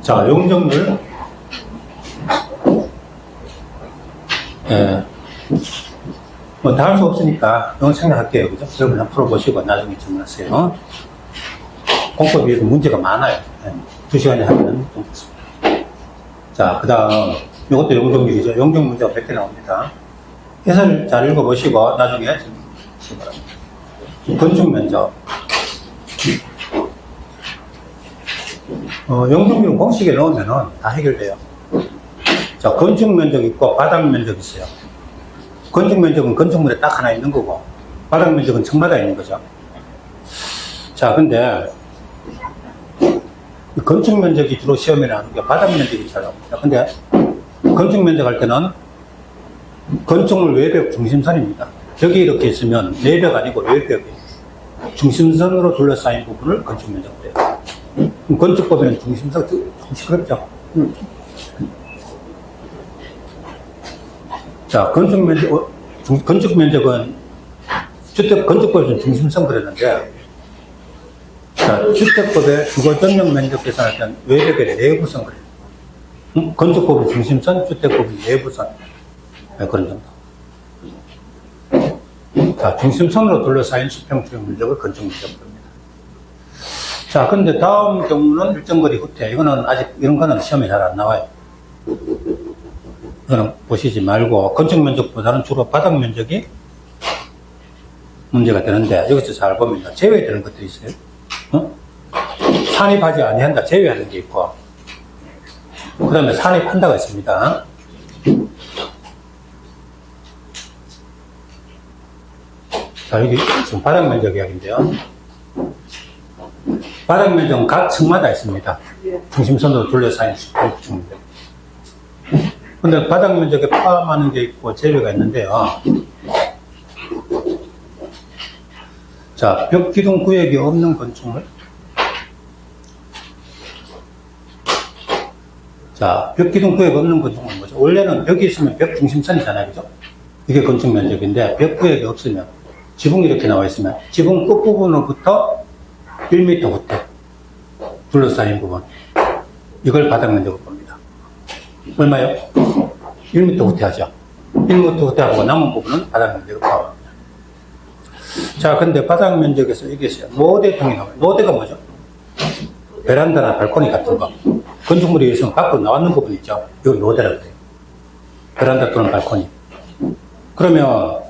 자, 용적률. 예. 뭐, 다 할 수 없으니까, 이건 생각할게요. 그죠? 여러분 한번 풀어보시고, 나중에 질문하세요. 공법이 문제가 많아요. 예. 2시간에 하면 좀 됐습니다. 자, 그 다음, 이것도 용적률이죠. 용적 문제가 100개 나옵니다. 해설 잘 읽어보시고, 나중에 질문하시기 바랍니다. 건축 면적. 용적률 공식에 넣으면은 다 해결돼요. 자, 건축 면적 있고, 바닥 면적 있어요. 건축 면적은 건축물에 딱 하나 있는 거고, 바닥 면적은 층마다 있는 거죠. 자, 근데, 건축 면적이 주로 시험에 나오는 게 바닥 면적이 잘 나옵니다. 근데, 건축 면적 할 때는 건축물 외벽 중심선입니다. 벽이 이렇게 있으면 내벽 아니고 외벽이 중심선으로 둘러싸인 부분을 건축 면적으로 해요. 건축법에는 중심선, 좀 시끄럽죠? 자, 건축 면적은 건축법에서는 중심선 그랬는데, 자, 주택법의 주거 전용 면적 계산할 때는 외벽의 내부선 그래요. 건축법은 중심선, 주택법은 내부선. 네, 그런 정도. 자, 중심선으로 둘러싸인 수평주의 면적을 건축 면적으로 합니다. 자, 근데 다음 경우는 일정거리 후퇴. 이거는 아직, 이런 거는 시험에 잘 안 나와요. 이거는 보시지 말고, 건축 면적보다는 주로 바닥 면적이 문제가 되는데, 여기서 잘 보면 제외되는 것들이 있어요. 산입하지 아니한다, 제외하는 게 있고, 그 다음에 산입한다가 있습니다. 자, 여기 지금 바닥 면적 이야기인데요. 바닥 면적은 각 층마다 있습니다. 중심선으로 둘러싸인 수평층인데. 근데 바닥 면적에 포함하는 게 있고 제외가 있는데요. 자, 벽 기둥 구역이 없는 건축물. 자, 벽 기둥 구역이 없는 건축물은 뭐죠? 원래는 벽이 있으면 벽 중심선이잖아요. 그죠? 이게 건축 면적인데, 벽 구역이 없으면, 지붕이 이렇게 나와 있으면, 지붕 끝부분으로부터 1m 후퇴. 둘러싸인 부분. 이걸 바닥 면적으로 봅니다. 얼마요? 1m 후퇴하죠. 1m 후퇴하고 남은 부분은 바닥 면적으로 파악합니다. 자, 근데 바닥 면적에서 이게 있어요. 노대등이 나와요. 노대가 뭐죠? 베란다나 발코니 같은 거. 건축물에 있으면 밖으로 나왔는 부분 있죠? 이걸 노대라고 해요. 베란다 또는 발코니. 그러면,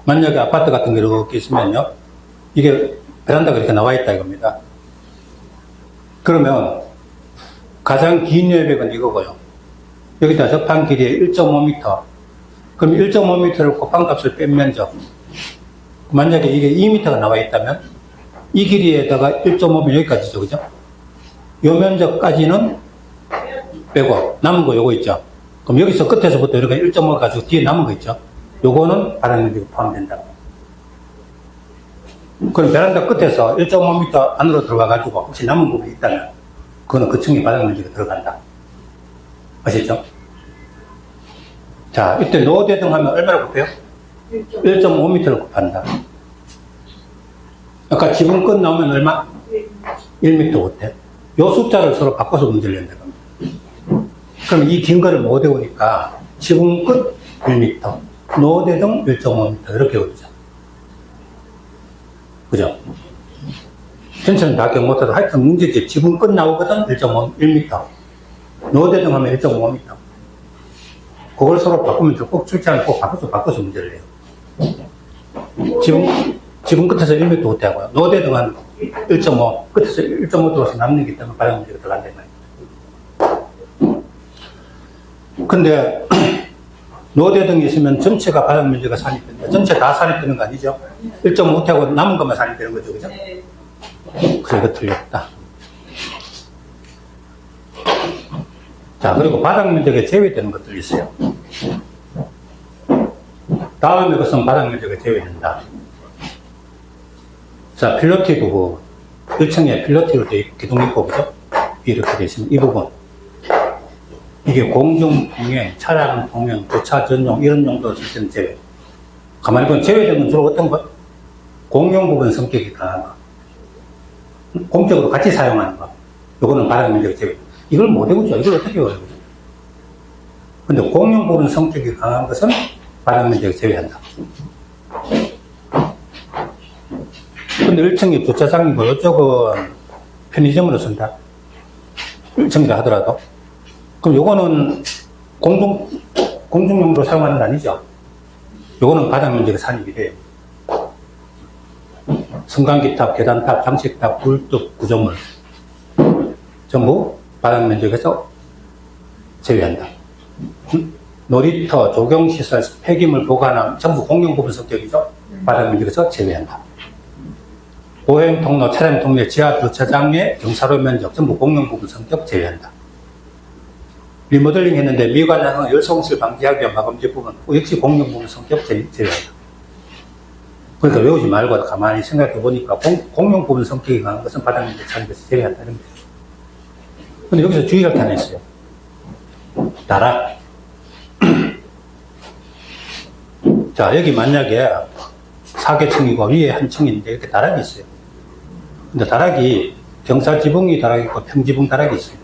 만약에 아파트 같은 게 이렇게 있으면요. 이게 베란다가 이렇게 나와 있다 이겁니다. 그러면, 가장 긴 외벽은 이거고요. 여기다 접한 길이 1.5m. 그럼 1.5m를 곱한 값을 뺀 면적. 만약에 이게 2m가 나와 있다면, 이 길이에다가 1.5면 여기까지죠, 그죠? 요 면적까지는 빼고, 남은 거 요거 있죠? 그럼 여기서 끝에서부터 이렇게 1.5 가지고 뒤에 남은 거 있죠? 요거는 바닥 면적이 포함된다. 그럼 베란다 끝에서 1.5m 안으로 들어가가지고 혹시 남은 부분이 있다면, 그거는 그 층에 바닥 면적이 들어간다. 아시죠? 자, 이때 노대등 하면 얼마를 곱해요? 1.5m를 곱한다. 아까 지붕 끝 나오면 얼마? 1m 후퇴. 요 숫자를 서로 바꿔서 문제를 낸다. 그럼 이 긴 거를 못 외우니까 지붕 끝 1m, 노대등 1.5m 이렇게 외우죠. 그죠? 전체는 다 기억 못해도 하여튼 문제집 지붕 끝 나오거든 1.1m. 노대등 하면 1.5m. 그걸 서로 바꾸면 꼭 출제하면 꼭 바꿔서 문제를 해요. 지붕 끝에서 1m 후퇴하고요. 노대등은 1.5, 끝에서 1.5 들어서 남는 게 때문에 바닥 문제가 들어간다. 근데, 노대등이 있으면 전체가 바닥 면적가 산입된다. 전체 다 산입되는 거 아니죠? 1.5 후퇴하고 남은 것만 산입되는 거죠. 그죠? 그래서 이거 틀렸다. 자, 그리고 바닥 면적에 제외되는 것들이 있어요. 다음에 것은 바닥 면적에 제외된다. 자, 필로티 부분. 1층에 필로티로 돼 있고, 기둥 있고, 그죠? 이렇게 돼 있으면 이 부분. 이게 공중 통행, 차량 통행, 주차 전용, 이런 용도로 쓸 때는 제외. 가만히 보면 제외된 건 주로 어떤 것? 공용 부분 성격이 강한 거. 공적으로 같이 사용하는 거. 요거는 바닥 면적 제외. 이걸 못 외우죠. 이걸 어떻게 외워요? 근데 공용 부분 성격이 강한 것은 바닥 면적을 제외한다. 근데 1층이 주차장이고 이쪽은 편의점으로 쓴다. 1층이라 하더라도. 그럼 요거는 공중용도로 사용하는 거 아니죠? 요거는 바닥 면적이 산입이 돼요. 승강기탑, 계단탑, 장식탑, 굴뚝, 구조물 전부 바닥 면적에서 제외한다. 놀이터, 조경시설, 폐기물 보관함 전부 공용 부분 성격이죠. 바닥 면적에서 제외한다. 보행 통로, 차량 통로, 지하 주차장의 경사로 면적 전부 공용 부분 성격 제외한다. 리모델링 했는데 미관장은 열성실 방지하기 위한 마감재 부분 역시 공용 부분 성격 제외한다. 그러니까 외우지 말고 가만히 생각해 보니까 공용 부분 성격이 강한 것은 바닥 면적 산입에서 제외한다. 이런 거죠. 근데 여기서 주의할 게 하나 있어요. 다락. 자, 여기 만약에 4개층이고 위에 한 층인데 이렇게 다락이 있어요. 근데 다락이 경사지붕이 다락이 있고 평지붕 다락이 있어요.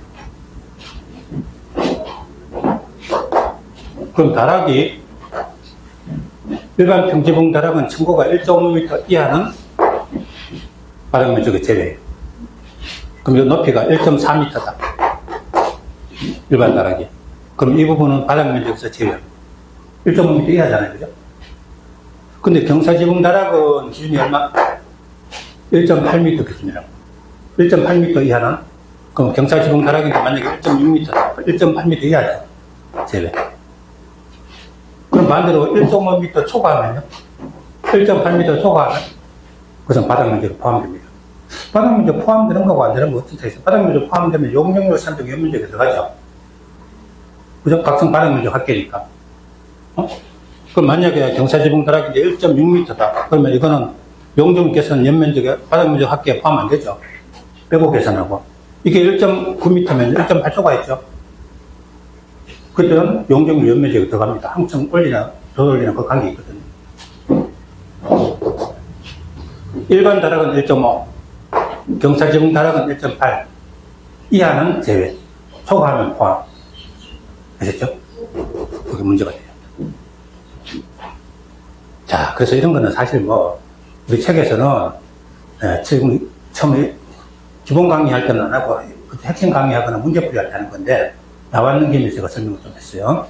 그럼 다락이 일반 평지붕 다락은 층고가 1.5m 이하는 바닥 면적의 제외예요. 그럼 이 높이가 1.4m다. 일반 다락이. 그럼 이 부분은 바닥 면적에서 제외합니다. 1.5m 이하잖아요. 그죠? 근데 경사지붕 다락은 기준이 얼마? 1.8m 기준이라고. 1.8m 이하는, 그럼 경사지붕 다락인데 만약에 1.6m다. 1.8m 이하죠. 제외. 그럼 반대로 1.5m 초과하면요? 1.8m 초과하면 그것은 바닥 면적에 포함됩니다. 바닥 면적 포함되는 거고 안 되는 거 어떻게 있어요? 바닥 면적 포함되면 용적률 산정 연면적에 들어가죠. 그죠? 각성 바닥 면적 합계니까. 그럼 만약에 경사지붕 다락인데 1.6m다. 그러면 이거는 용적 계산 연면적에 바닥 면적 합계에 포함 안 되죠. 빼고 계산하고. 이게 1.9m면 1.8초가 있죠. 그때는 용적률 연면적에 들어갑니다. 항층 올리나 더 올리나 그 관계 있거든요. 일반 다락은 1.5, 경사지붕 다락은 1.8 이하는 제외, 초과하면 포함. 아셨죠? 그게 문제가 돼요. 자, 그래서 이런 거는 사실 뭐 우리 책에서는 지금 처음에 기본 강의할 때는 안 하고 핵심 강의하거나 문제풀이 할 때 하는 건데 나왔는 김에 제가 설명을 좀 했어요.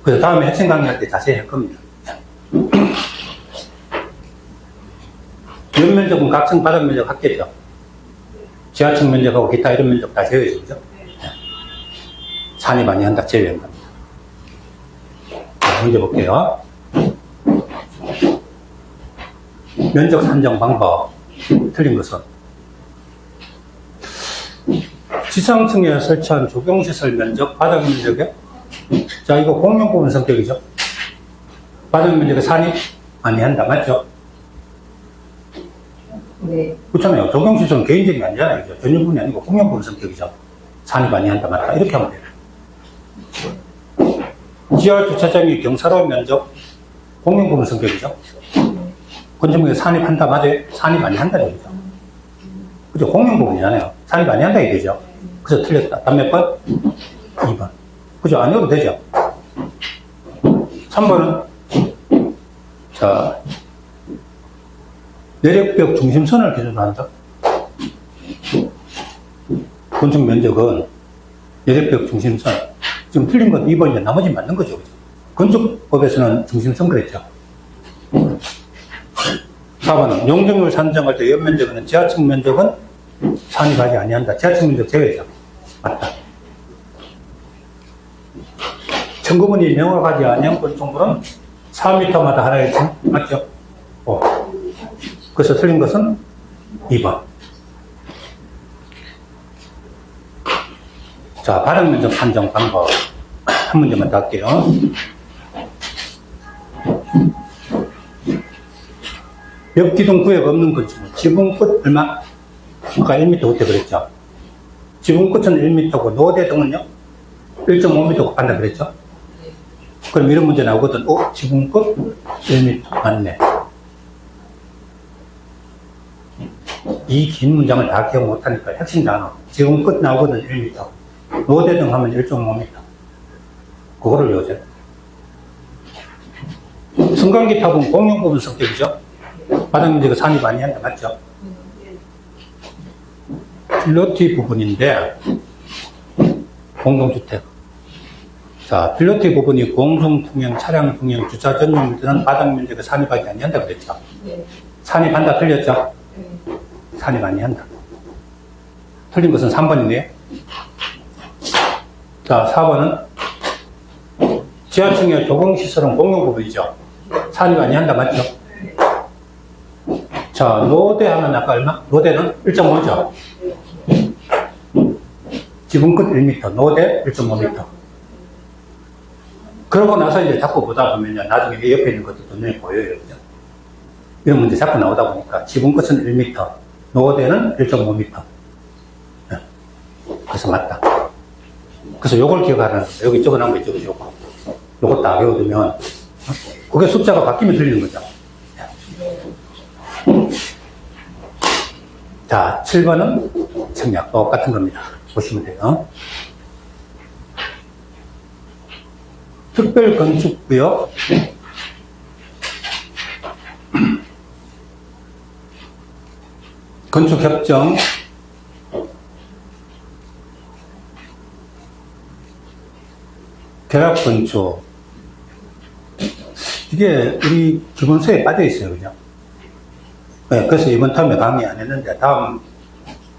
그래서 다음에 핵심 강의할 때 자세히 할 겁니다. 연면적은 각층 바닥 면적 합계죠. 지하층 면적하고 기타 이런 면적 다 제외죠. 그죠? 산이 많이 한다, 제외한 겁니다. 자, 문제 볼게요. 면적 산정 방법. 틀린 것은 지상층에 설치한 조경시설 면적, 바닥 면적에 자, 이거 공용 부분 성격이죠. 바닥 면적에 산이 많이 한다. 맞죠? 네. 그렇잖아요. 조경시설은 개인적인 게 아니잖아요. 그죠? 전용분이 아니고 공용 부분 성격이죠. 산이 많이 한다. 맞다. 이렇게 하면 돼요. 지하 주차장의 경사로 면적, 공용 부분 성격이죠. 건축물에 산이 한다. 맞아요? 산이 많이 한다. 그죠? 그죠? 공용 부분이잖아요. 산이 많이 한다. 이거죠. 그래서 틀렸다. 다음 몇 번? 2번. 그죠? 안 해도 되죠? 3번은? 자, 내력벽 중심선을 기준으로 한다. 건축 면적은 내력벽 중심선. 지금 틀린 건 2번인데 나머지 맞는 거죠. 건축법에서는 중심선 그랬죠. 4번은 용적률 산정할 때 연면적은 지하층 면적은 산이 가지 아니한다. 지하층 면적 제외죠. 맞다. 청구문이 명확하지 아니한 건축물은 4m마다 하나의 층 맞죠? 그래서 틀린 것은 2번. 자, 바닥 면적 산정 방법. 한 문제만 더 할게요. 벽 기둥 구역 없는 건축물. 지붕 끝 얼마? 아까 1m 그때 그랬죠. 지붕 끝은 1m고 노대 등은요? 1.5m 곱한다 그랬죠? 그럼 이런 문제 나오거든. 지붕 끝 1m 맞네. 이 긴 문장을 다 기억 못하니까 핵심 단어. 지금 끝 나오거든, 1m. 노대등 하면 1.5m. 그거를 외우세요. 승강기 탑은 공용 부분 성격이죠? 바닥 면적이 산이 많이 한다, 맞죠? 필로티 부분인데, 공동주택. 자, 필로티 부분이 공중통행, 차량 통행, 주차 전용들은 바닥 면적이 산입하지 아니한다 그랬죠? 산입한다 틀렸죠? 산입 많이 한다. 틀린 것은 3번이네요. 자, 4번은 지하층의 조공시설은 공용 부분이죠. 산입 많이 한다, 맞죠? 자, 노대 하면 아까 얼마? 노대는 1.5죠. 지붕 끝 1m, 노대 1.5m. 그러고 나서 이제 자꾸 보다 보면요, 나중에 옆에 있는 것도 눈에 보여요. 그죠? 이런 문제 자꾸 나오다 보니까 지붕 끝은 1m, 노대는 1.5m. 네. 그래서 맞다. 그래서 요걸 기억하라는 거예요. 여기 적어놓은 거 있죠, 요거. 요거 다 외워두면, 그게 숫자가 바뀌면 틀리는 거죠. 자, 7번은 청약 똑같은 겁니다. 보시면 돼요. 특별건축구역, 건축협정, 결합건축. 이게 우리 기본서에 빠져 있어요. 그죠? 네, 그래서 이번 텀에 강의 안 했는데, 다음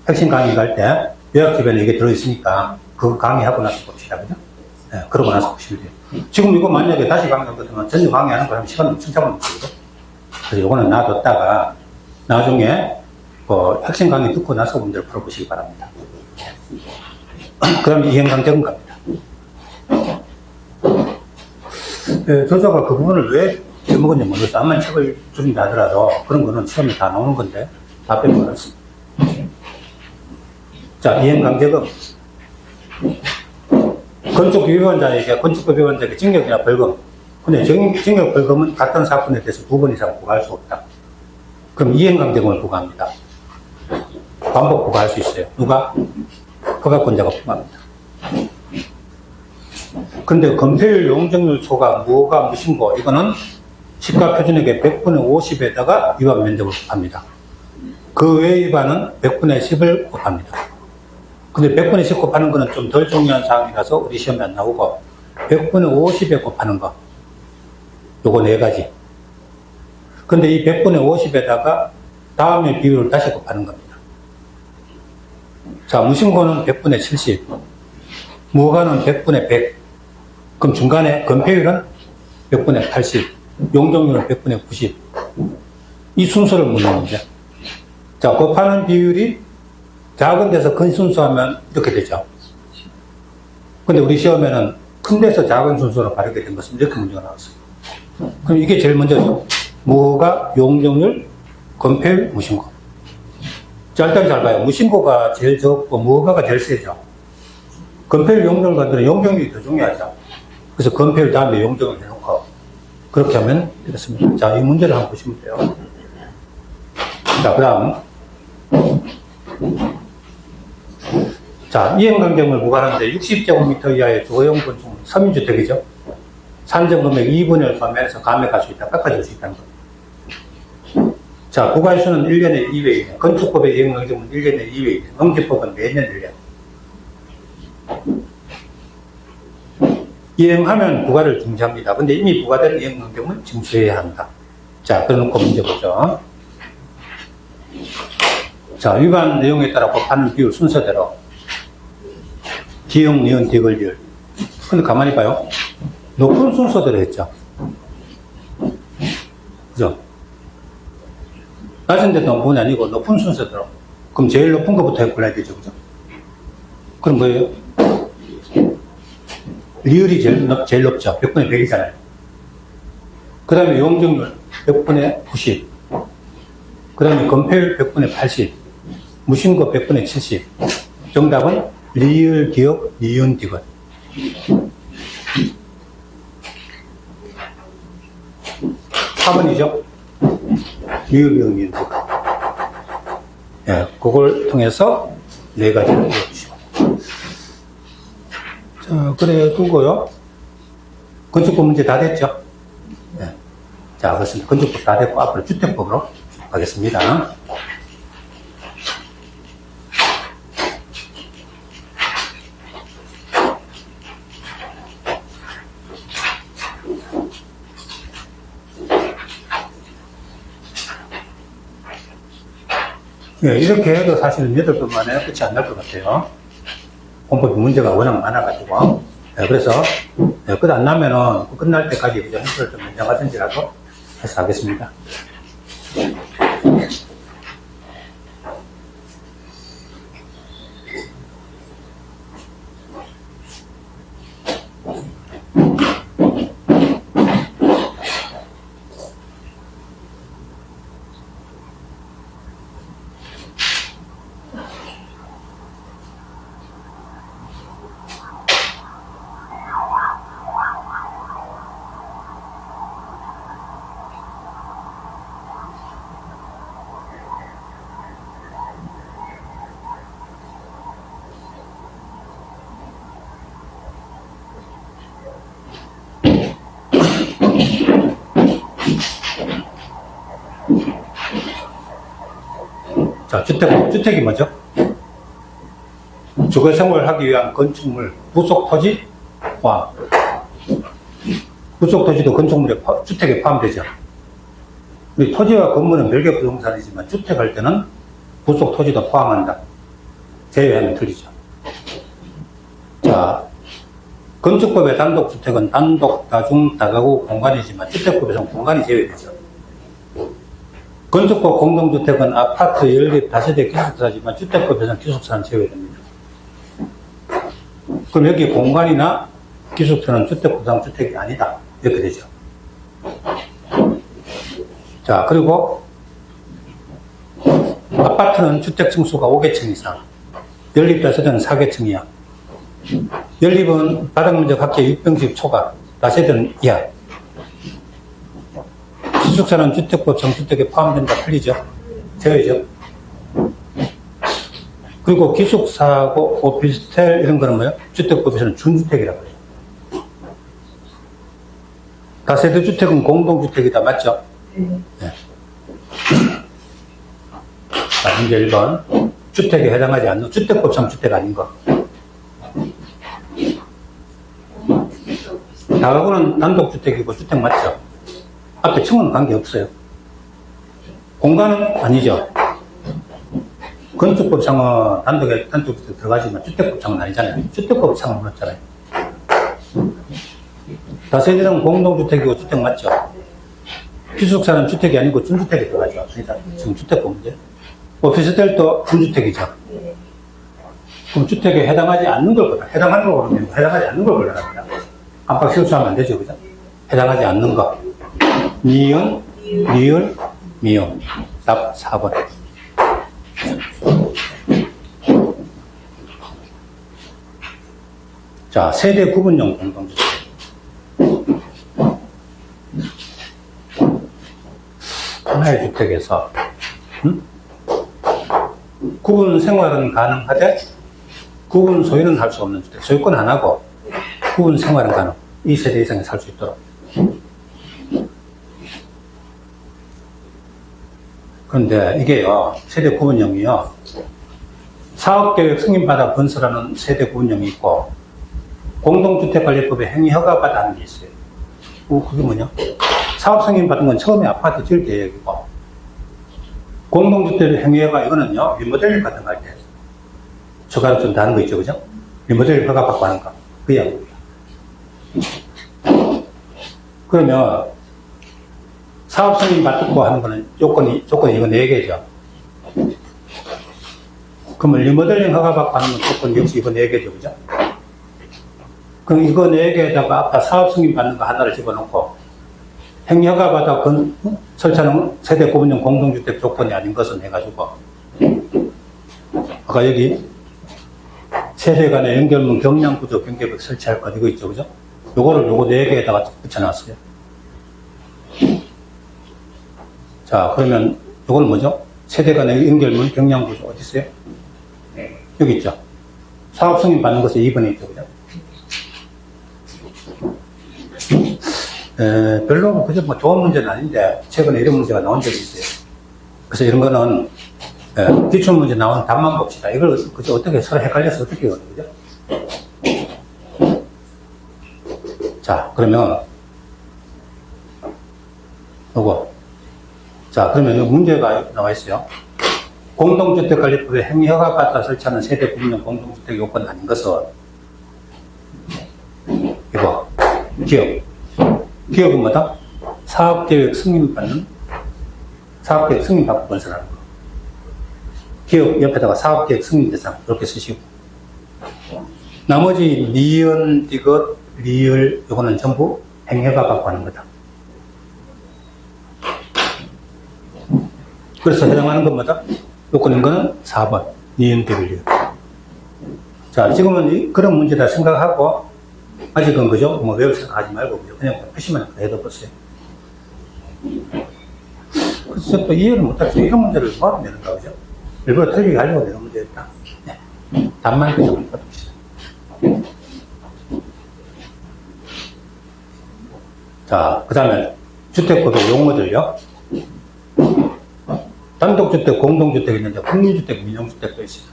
핵심 강의 갈 때, 요약집에는 이게 들어있으니까, 그거 강의하고 나서 봅시다. 그죠? 네, 그러고 나서 보시면 돼요. 지금 이거 만약에 다시 강의하거든요. 전혀 강의하는 거라면 시간 엄청 잡아먹거든요. 그래서 이거는 놔뒀다가, 나중에, 핵심 강의 듣고 나서 문제를 풀어보시기 바랍니다. 그 다음에 이행강적은 갑니다. 네, 저자가 그 부분을 왜 빼먹었는지 모르겠어요. 암만 책을 줄인다 하더라도 그런 거는 시험에 다 나오는 건데 다 빼먹었습니다. 자, 이행강제금. 건축 위반자에게 건축법 위반자에게 징역이나 벌금. 근데 징역 벌금은 같은 사건에 대해서 2번 이상 부과할 수 없다. 그럼 이행강제금을 부과합니다. 반복 부과할 수 있어요. 누가? 허가권자가 부과합니다. 근데 건폐율 용적률 초과 무허가 무신고 이거는 시가 표준액의 100분의 50에다가 위반 면적을 곱합니다. 그 외 위반은 100분의 10을 곱합니다. 근데 100분의 10 곱하는 거는 좀 덜 중요한 사항이라서 우리 시험에 안 나오고 100분의 50에 곱하는 거 요거 4가지. 근데 이 100분의 50에다가 다음에 비율을 다시 곱하는 겁니다. 자, 무신고는 100분의 70, 무허가는 100분의 100. 그럼 중간에 건폐율은 100분의 80, 용적률은 100분의 90. 이 순서를 묻는 문제. 자, 곱하는 비율이 작은 데서 큰 순서하면 이렇게 되죠. 근데 우리 시험에는 큰 데서 작은 순서로 가르게 된 것은 이렇게 문제가 나왔어요. 그럼 이게 제일 먼저죠. 무허가, 용적률, 건폐율, 무신고. 자, 일단 잘 봐요. 무신고가 제일 적고 무허가가 제일 세죠. 건폐율, 용적률 같은 용적률이 더 중요하죠. 그래서 건폐율 다음에 용적을 해놓고 그렇게 하면 되겠습니다. 자, 이 문제를 한번 보시면 돼요. 자, 그 다음 자, 이행강제금을 부과하는데 60제곱미터 이하의 주거용 건축 서민주택이죠. 산정금액 2분의 1 감면해서 감액할 수 있다. 깎아줄 수 있다는 겁니다. 자, 부과일수는 1년에 2회, 건축법의 이행강제금은 1년에 2회, 농지법은 매년 1년. 이행하면 부과를 중지합니다. 근데 이미 부과된 이행강제금은 징수해야 한다. 자, 그래놓고 문제 보죠. 자, 위반 내용에 따라 곱하는 비율 순서대로 기역, 니은, 디귿, 리을. 근데 가만히 봐요. 높은 순서대로 했죠. 그죠? 낮은 데도 높은 게 아니고 높은 순서대로. 그럼 제일 높은 것부터 골라야 되죠. 그죠? 그럼 뭐예요? 리을이 제일 높죠. 100분의 100이잖아요. 그 다음에 용적률 100분의 90. 그 다음에 건폐율 100분의 80. 무신고 100분의 70. 정답은 리을, 기역, 니은, 디귿. (4번이죠) 리을, 기역, 니은, 디귿. 예, 그걸 통해서 4가지를 이어주시고. 자, 그래 두고요. 건축법 문제 다 됐죠? 예. 자, 그렇습니다. 건축법 다 됐고, 앞으로 주택법으로 가겠습니다. 예, 이렇게 해도 사실은 8번 만에 끝이 안 날 것 같아요. 공법 문제가 워낙 많아가지고. 예, 그래서, 예, 끝 안 나면은 끝날 때까지 그저 행사를 좀 연장하든지라도 해서 하겠습니다. 자, 주택이 뭐죠? 주거 생활하기 위한 건축물, 부속 토지와 부속 토지도 건축물에 주택에 포함되죠. 우리 토지와 건물은 별개 부동산이지만 주택할 때는 부속 토지도 포함한다. 제외하면 틀리죠. 자, 건축법의 단독주택은 단독, 다중, 다가구 공간이지만 주택법에서는 공간이 제외되죠. 건축법 공동주택은 아파트, 연립, 다세대 기숙사지만 주택법에서는 기숙사는 제외됩니다. 그럼 여기 공간이나 기숙사는 주택구상 주택이 아니다. 이렇게 되죠. 자, 그리고 아파트는 주택층수가 5개층 이상, 연립 다세대는 4개층 이하, 연립은 바닥면적 합계 6평씩 초과, 다세대는 이하. 기숙사는 주택법 정주택에 포함된다. 틀리죠? 제외죠? 그리고 기숙사하고 오피스텔 이런 거는 뭐예요? 주택법에서는 준주택이라고 해요. 다세대 주택은 공동주택이다. 맞죠? 네. 자, 문제 1번. 주택에 해당하지 않는 주택법상 주택 아닌 거. 다가구는 단독주택이고 주택 맞죠? 앞에 층은 관계없어요. 공간은 아니죠. 건축법상은 단독주택 들어가지만 주택법상은 아니잖아요. 주택법상은 그렇잖아요. 다세대는 공동주택이고 주택 맞죠? 기숙사는 주택이 아니고 준주택에 들어가죠. 그러니까 지금 주택법 문제. 오피스텔도 준주택이죠. 그럼 주택에 해당하지 않는 걸 보다. 해당하는 걸 보면 해당하지 않는 걸 보려합니다. 깜빡 실수하면 안 되죠. 그죠? 해당하지 않는 거. 니은, 리을, 미음. 답 4번. 자, 세대 구분형 공동주택. 하나의 주택에서 구분 생활은 가능하되 구분 소유는 할 수 없는 주택. 소유권 안 하고 구분 생활은 가능. 2세대 이상이 살 수 있도록. 그런데 이게요, 세대 구분형이요, 사업계획 승인받아 건설하는 세대 구분형이 있고, 공동주택관리법에 행위허가받아 하는 게 있어요. 그게 뭐냐? 사업 승인받은 건 처음에 아파트 지을 계획이고, 공동주택 행위허가, 이거는요, 리모델링 같은 거 할 때, 저가로 좀 다른 거 있죠, 그죠? 리모델링 허가 받고 하는 거. 그 이야기입니다. 그러면, 사업 승인 받고 하는 거는 조건이 이거 4개죠. 그러면 리모델링 허가 받고 하는 건 조건 역시 이거 4개죠, 그죠? 그럼 이거 4개에다가 아까 사업 승인 받는 거 하나를 집어넣고, 행위허가 받아 설치하는 세대 구분형 공동주택 조건이 아닌 것은 해가지고, 아까 여기 세대 간의 연결문 경량구조 경계벽 설치할 것 이거 있죠, 그죠? 요거를 요거 4개에다가 붙여놨어요. 자, 그러면 이걸 뭐죠? 세대 간의 연결문 경량구조 어디 있어요? 여기 있죠. 사업 승인 받는 것에 2번에 있죠. 그죠? 별로 그저 뭐 좋은 문제는 아닌데 최근에 이런 문제가 나온 적이 있어요. 그래서 이런 거는 기출 문제 나오는 답만 봅시다. 이걸 그저 어떻게 서로 헷갈려서 어떻게 해요, 그죠? 자, 그러면 요거. 자, 그러면 이 문제가 나와 있어요. 공동주택관리법에 행위허가 받아 설치하는 세대 구분형 공동주택 요건 아닌 것은 이거 기업은 뭐다? 사업계획 승인받고 건설하는 거. 기업 옆에다가 사업계획 승인 대상 이렇게 쓰시고 나머지 니은, 디귿, 리을 요거는 전부 행위허가 받고 하는 거다. 그래서 해당하는 건 뭐다? 요건인 거는 4번 니은, 디귿, 리을. 자, 지금은 그런 문제다 생각하고 아직은 그죠? 뭐 외울 생각하지 말고 그냥 표시만 해도 보세요. 그래서 또 이해를 못하겠어요. 이런 문제를 뭐하러 내는가, 그죠? 일부러 틀리게 하려고 내는 문제였다. 네. 답만 그냥 받읍시다. 자, 그 다음에 주택법의 용어들요. 단독주택, 공동주택이 있는데 국민주택, 민영주택도 있어요.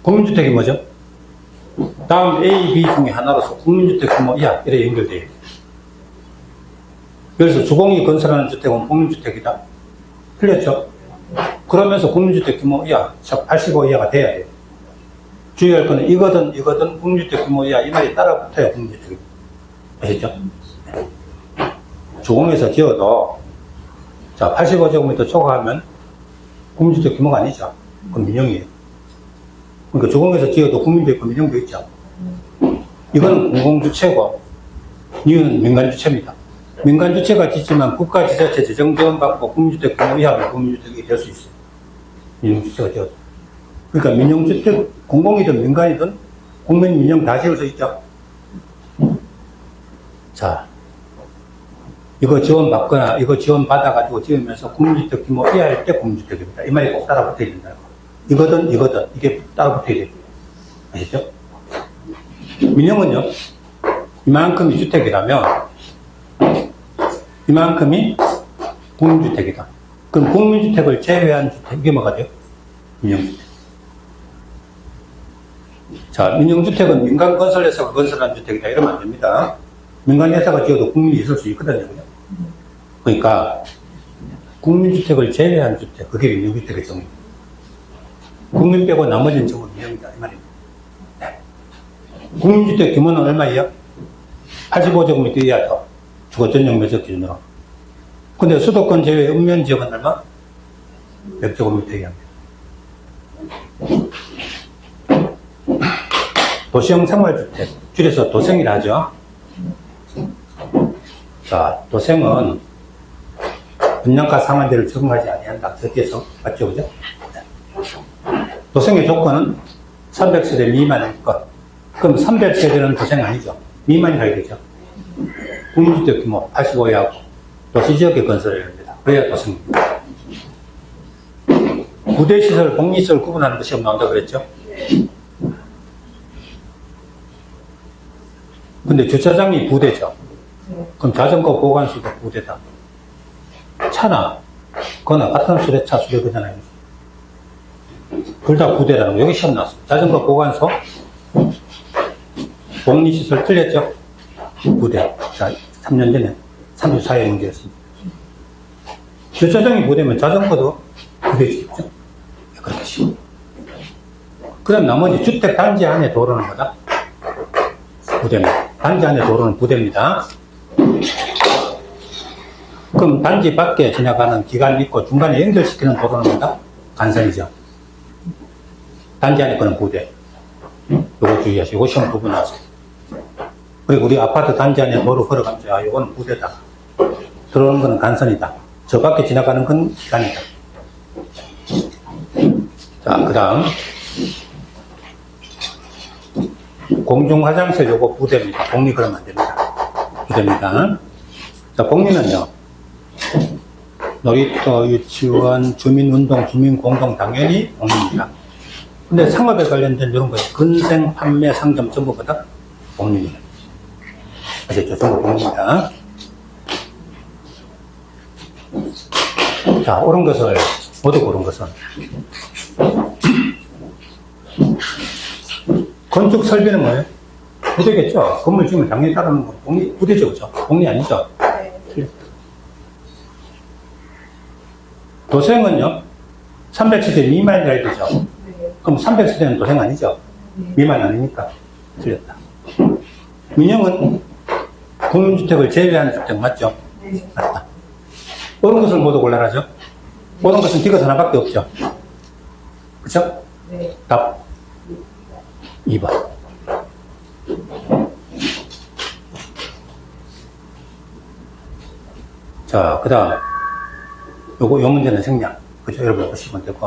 국민주택이 뭐죠? 다음 A, B 중에 하나로서 국민주택 규모 이하 이래 연결돼요. 그래서 주공이 건설하는 주택은 국민주택이다. 틀렸죠? 그러면서 국민주택 규모 이하, 85 이하가 돼야 돼요. 주의할 거는 이거든 국민주택 규모 이하 이 말이 따라 붙어야 국민주택이. 아시죠? 주공에서 지어도 자 85제곱미터 초과하면 국민주택 규모가 아니죠. 그건 민영이에요. 그러니까 주공에서 지어도 국민도 있고 민영도 있죠. 이건 공공주체고 이건 민간주체입니다. 민간주체가 짓지만 국가지자체 재정지원받고 국민주택 규모 이하면 국민주택이 될 수 있어요. 민영주체가 지어도. 그러니까 민영주택 공공이든 민간이든 국민 민영 다 지을 수 있죠. 자, 이거 지원받거나 이거 지원받아가지고 지으면서 국민주택 규모 이하일 때 국민주택입니다. 이 말이 꼭 따라 붙어야 된다. 이거든 이게 따라 붙어야 돼요. 아시죠? 민영은요, 이만큼이 주택이라면 이만큼이 국민주택이다. 그럼 국민주택을 제외한 주택, 이게 뭐가 돼요? 민영주택. 자, 민영주택은 민간건설회사가 건설한 주택이다. 이러면 안 됩니다. 민간회사가 지어도 국민이 있을 수 있거든요. 그러니까 국민주택을 제외한 주택, 그게 민영주택의 정의입니다. 국민 빼고 나머지는 전부 민영이다. 이 말입니다. 네. 국민주택 규모는 얼마예요? 85제곱미터 이하죠. 주거전용 면적 기준으로. 근데 수도권 제외 읍면지역은 얼마? 100제곱미터 이하입니다. 도시형 생활주택, 줄여서 도생이라 하죠. 자, 도생은 분양가 상한제를 적용하지 아니한다. 저기에서 맞죠, 그죠? 도생의 조건은 300세대 미만일 것. 그럼 300세대는 도생 아니죠. 미만이라 되죠. 국민주택 규모 85 이하고 도시지역에 건설해야 합니다. 그래야 도생입니다. 부대시설, 복리시설 구분하는 거 시험 나온다고 그랬죠? 근데 주차장이 부대죠. 그럼 자전거 보관소도 부대다. 차나, 거나 같은 수레차, 수레거잖아요. 둘 다 부대라는 거. 여기 시험 나왔어. 자전거 보관소, 복리시설 틀렸죠? 부대. 자, 3년 전에 34회 문제였습니다. 주차장이 부대면 자전거도 부대지겠죠? 그렇게 쉬워. 그 다음 나머지 주택 단지 안에 도로는 뭐다? 부대입니다. 단지 안에 도로는 부대입니다. 그럼 단지 밖에 지나가는 기간이 있고 중간에 연결시키는 도로는 뭐다? 간선이죠. 단지 안에 거는 부대. 요거 주의하시고 시험 부분 나왔어요. 그리고 우리 아파트 단지 안에 도로 걸어가면서 아, 요거는 부대다. 들어오는 건 간선이다. 저 밖에 지나가는 건 기간이다. 자, 그 다음 공중 화장실 요거 부대입니다. 복리 그러면 안 됩니다. 부대입니다. 자, 복리는요. 놀이터, 유치원, 주민운동, 주민공동 당연히 공유입니다. 근데 상업에 관련된 이런 거예요. 근생, 판매, 상점 전부 다 공유입니다. 아시죠? 전부 공유입니다. 자, 옳은 것을, 모두 고른 것은 건축 설비는 뭐예요? 부대겠죠? 건물 지으면 당연히 따르는 거. 부대죠, 그죠? 공리 아니죠? 네. 도생은요? 300세대 미만이라 되죠? 네. 그럼 300세대는 도생 아니죠? 네. 미만 아니니까. 틀렸다. 민영은 공유주택을 제외한 주택 맞죠? 네. 맞다. 옳은 것을 모두 골라라죠? 옳은 것은 기껏 하나밖에 없죠? 그쵸? 네. 답 2번. 자, 그 다음, 요 문제는 생략. 그죠? 여러분 보시면 되고.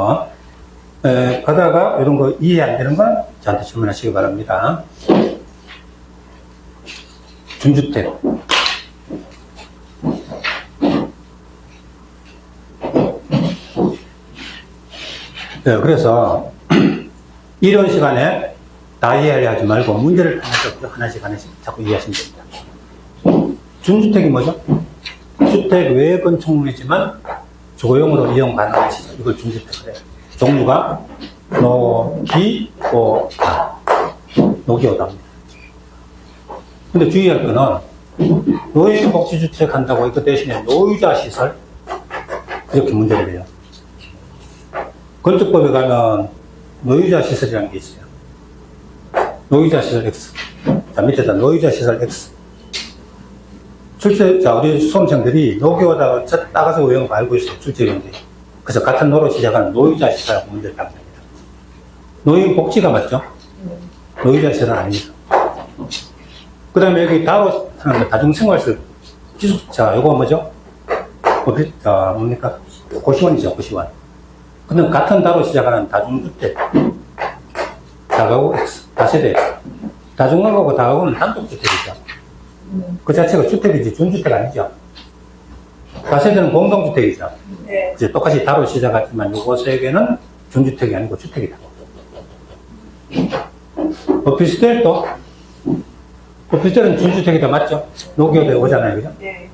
가다가 이런 거 이해 안 되는 건 저한테 질문하시기 바랍니다. 준주택. 네, 그래서 이런 시간에 다 이해하려 하지 말고 문제를 하나씩 자꾸 이해하시면 됩니다. 준주택이 뭐죠? 주택 외 건축물이지만 주거용으로 이용 가능한 시설. 이걸 준주택을 해요. 종류가 노기오다. 노기오다입니다. 근데 주의할 거는 노인복지주택 한다고 이거 대신에 노유자 시설 이렇게 문제를 해요. 건축법에 가면 노유자 시설이라는 게 있어요. 노유자 시설 X. 자, 밑에다 노유자 시설 X. 자, 우리 수험생들이 노교하다가 따가서 외운 거 알고 있어요. 출제위원들이. 그래서 같은 노로 시작하는 노유자 시설하고 문제를 딱 냅니다. 노인 복지가 맞죠? 노유자 시설은 아닙니다. 그 다음에 여기 따로 하는 다중생활실 기숙자, 요거 뭐죠? 뭡니까? 고시원이죠, 고시원. 근데 같은 다로 시작하는 다중주택. 다가구 X, 다세대. 다중가구하고 다가구는 단독주택이죠. 그 자체가 주택이지 준주택 아니죠. 다세대는 공동주택이죠. 네. 이제 똑같이 다로 시작하지만 요거 세 개는 준주택이 아니고 주택이다. 오피스텔도 오피스텔은 준주택이다 맞죠? 노기오다 오잖아요, 그죠? 네.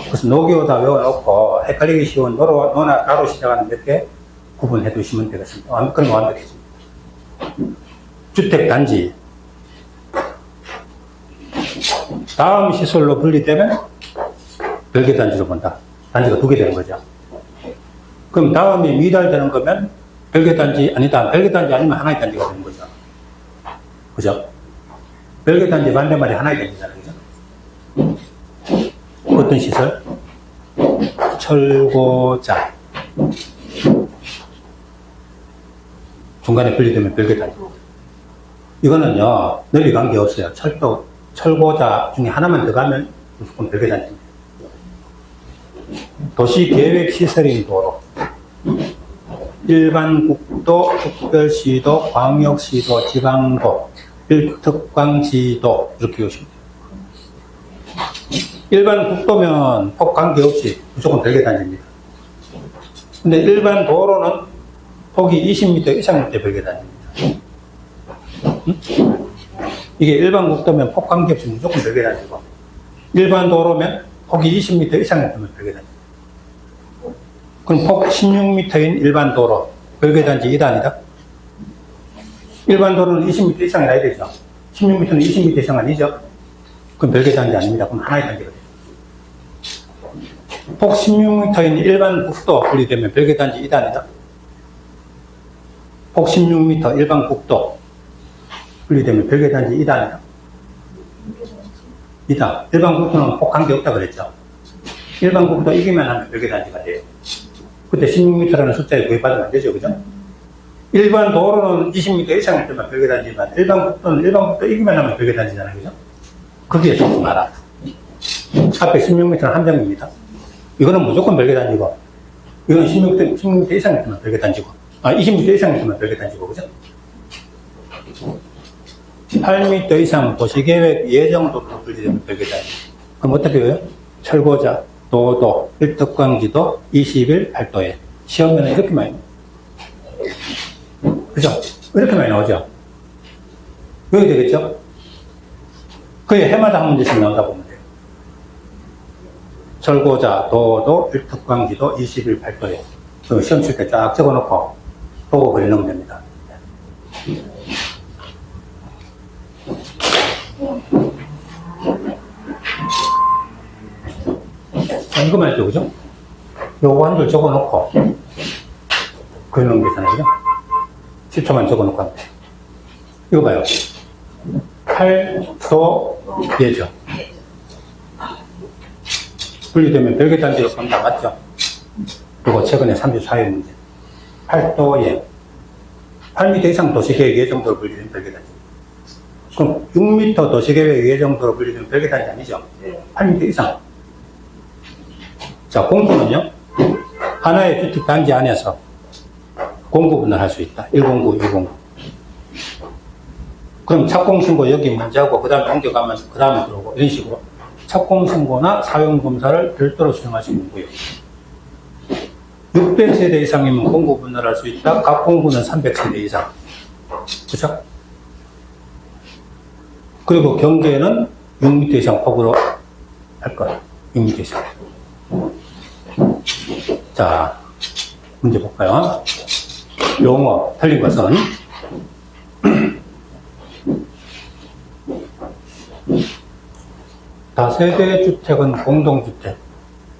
그래서 노기오다 외워놓고 헷갈리기 쉬운 노나 다로 시작하는 몇 개 구분해 두시면 되겠습니다. 그럼 완벽해집니다. 주택단지. 다음 시설로 분리되면 별개단지로 본다. 단지가 2개 되는 거죠. 그럼 다음이 미달되는 거면 별개단지 아니다. 별개단지 아니면 하나의 단지가 되는 거죠. 그죠? 별개단지 반대말이 하나의 단지잖아요. 그죠? 어떤 시설? 철고자. 중간에 분리되면 별개단지. 이거는요, 넓이 관계없어요. 철고자 중에 하나만 더 가면 무조건 별개단지입니다. 도시계획시설인 도로, 일반국도, 특별시도, 광역시도, 지방도, 특광지도 이렇게 보시면 돼요. 일반국도면 폭 관계없이 무조건 별개단지입니다. 근데 일반 도로는 폭이 20m 이상일 때 별개단지입니다. 이게 일반 국도면 폭 관계없이 무조건 별개단지고, 일반 도로면 폭이 20m 이상일 때면 별개단지. 그럼 폭 16m인 일반 도로, 별개단지 2단이다. 일반 도로는 20m 이상이 나야 되죠. 16m는 20m 이상 아니죠. 그럼 별개단지 아닙니다. 그럼 하나의 단지가 돼요. 폭 16m인 일반 국도 분리되면 별개단지 2단이다. 폭 16m 일반 국도 분리되면 별개단지 2단이다. 2단. 일반 국도는 폭 관계없다 그랬죠. 일반 국도 이기만 하면 별개단지가 돼요. 그때 16m라는 숫자에 구애받으면 안 되죠. 그죠? 일반 도로는 20m 이상일 때만 별개단지지만 일반 국도는 일반 국도 이기만 하면 별개단지잖아요. 그죠? 거기에 속지 마라. 앞에 16m는 함정입니다. 이거는 무조건 별개단지고, 이거는 16m 이상일 때만 별개단지고, 20m 이상일 때만 별개단지고, 그죠? 8m 이상 도시계획 예정도로 분리되면 별개단지. 그럼 어떻게 해요? 철거자, 도도, 1특광지도 20일 8도에. 시험에는 이렇게 많이 나와요. 그죠? 이렇게 많이 나오죠? 여기 되겠죠? 그게 해마다 한 문제씩 나오다 보면 돼요. 철고자, 도도, 1특광지도 20일 8도에. 시험 칠 때 쫙 적어놓고 보고 그려놓으면 됩니다. 이거만 해도 그죠? 요거 한 줄 적어놓고 그려놓으면 되잖아요. 그죠? 10초만 적어놓고 하면 돼요. 이거 봐요. 8도 예죠. 분리되면 별개단지로 본다. 맞죠? 그리고 최근에 34회 문제. 8도 예. 8m 이상 도시계획 예정도로 분리된 별개단지. 그럼 6m 도시계획 예정도로 분리된 별개단지 아니죠? 8m 이상. 자, 공구는요? 하나의 주택단지 안에서 공구분을 할 수 있다. 1공구, 2공구. 그럼 착공신고 여기 먼저 하고, 그 다음에 옮겨가면, 그 다음에 들어오고, 이런 식으로. 착공신고나 사용검사를 별도로 수행할 수 있는 구역. 600세대 이상이면 공구분을 할 수 있다. 각 공구는 300세대 이상. 그쵸? 그리고 경계는 6m 이상 폭으로 할 거예요. 6m 이상. 자, 문제 볼까요? 용어, 틀린 것은 다세대 주택은 공동주택.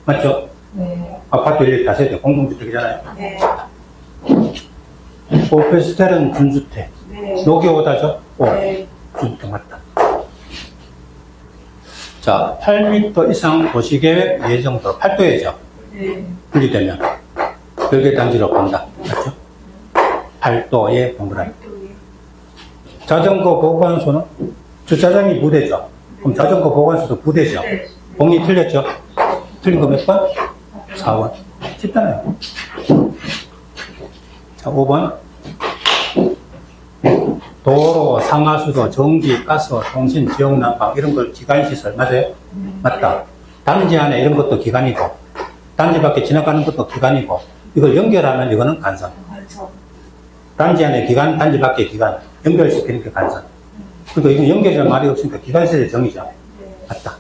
맞죠? 네. 아파트 1, 다세대 공동주택이잖아요. 네. 오피스텔은 준주택. 네. 여기 오다죠? 네. 준주택 맞다. 자, 8m 이상 도시계획 예정도 8도예죠. 네. 분리되면 별개단지로 본다. 맞죠? 8도에 동그라미. 자전거 보관소는 주차장이 부대죠. 그럼 자전거 보관소도 부대죠. 봉이 틀렸죠? 틀린 거 몇 번? 4번. 쉽잖아요. 자, 5번. 도로, 상하수도, 전기, 가스, 통신, 지역 난방 이런 걸 기관시설 맞아요? 맞다. 단지 안에 이런 것도 기관이고 단지 밖에 지나가는 것도 기관이고 이걸 연결하면 이거는 간선. 단지 안에 기관, 단지 밖에 기관 연결시키는 게 간선. 그러니까 이건 연결이라는 말이 없으니까 기관시설의 정의죠. 맞다.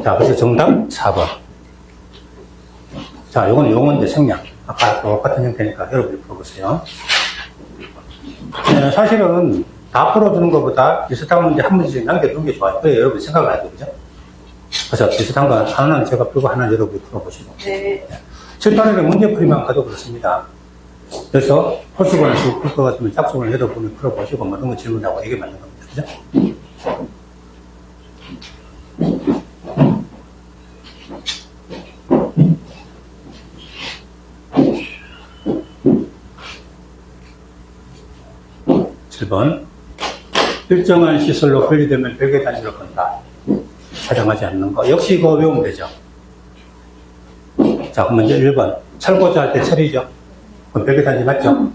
자, 그래서 정답 4번. 자, 이거는 용어인데 생략. 아까 똑같은 형태니까 여러분이 풀어보세요. 네, 사실은 다 풀어주는 것보다 비슷한 문제 한 문제씩 남겨두는 게 좋아요. 그래 여러분이 생각을 하죠. 그죠? 그래서 비슷한 거 하나는 제가 풀고 하나는 여러분이 풀어보시고. 네. 7, 8일에 문제풀이만 가도 그렇습니다. 그래서 홀수권을 쭉 풀 것 같으면 짝수권을 여러분이 풀어보시고 모든 거 질문하고 이게 맞는 겁니다. 그죠? (7번) 일정한 시설로 분리되면 별개 단지로 본다. 촬영하지 않는 거. 역시 이거 외우면 되죠. 자, 그럼 먼저 1번. 철고자 할 때 철이죠. 그럼 별개 단지 맞죠?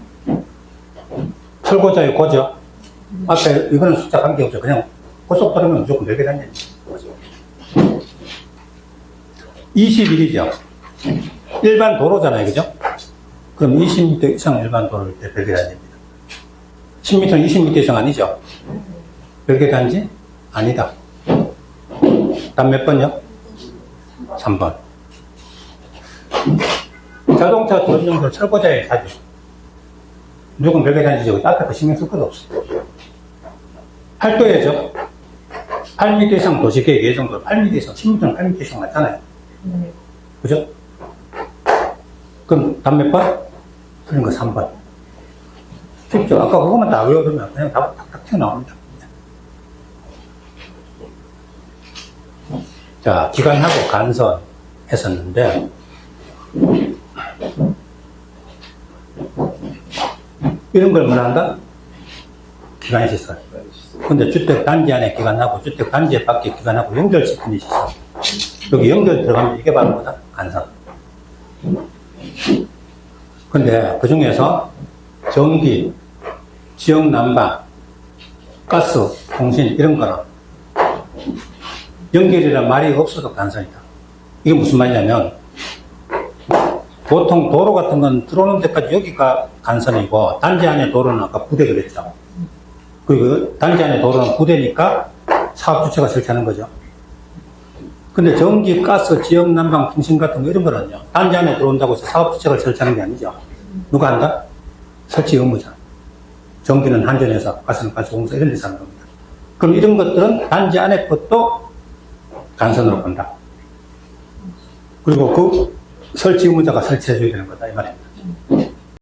철고자의 고죠. 앞에, 이거는 숫자 관계없죠. 그냥 고속 버리면 무조건 별개 단지죠. 21이죠. 일반 도로잖아요. 그죠? 그럼 20m 이상 일반 도로일 때 별개 단지입니다. 10m는 20m 이상 아니죠? 별개 단지? 아니다. 다음 몇 번요? 3번. 자동차 도로정도 철거자에 사죠. 무조건 별개 단지죠. 앞에 거 신경 쓸 것도 없어요. 8도예죠. 8m 이상 도시계획 예정도 8m 이상, 10m는 8m 이상 맞잖아요. 그죠? 그럼 답 몇 번? 틀린 거 3번. 쉽죠? 아까 그것만 다 외워두면 그냥 답 탁탁 튀어나옵니다. 자, 기관하고 간선 했었는데, 이런 걸 뭐라 한다? 기관시설. 근데 주택단지 안에 기관하고 주택단지 밖에 기관하고 연결시키는 시설. 여기 연결 들어가면 이게 바로 뭐다? 간선. 근데 그 중에서 전기, 지역 난방, 가스, 통신 이런 거는 연결이란 말이 없어도 간선이다. 이게 무슨 말이냐면, 보통 도로 같은 건 들어오는 데까지 여기가 간선이고, 단지 안에 도로는 아까 부대 그랬죠. 그리고 단지 안에 도로는 부대니까 사업주체가 설치하는 거죠. 근데 전기, 가스, 지역 난방, 통신 같은 거 이런 거는요, 단지 안에 들어온다고 해서 사업주체가 설치하는 게 아니죠. 누가 한다? 설치 의무자. 전기는 한전에서, 가스는 가스공사 이런 데서 하는 겁니다. 그럼 이런 것들은 단지 안에 것도 간선으로 본다. 그리고 그 설치 의무자가 설치해줘야 되는 거다, 이 말입니다.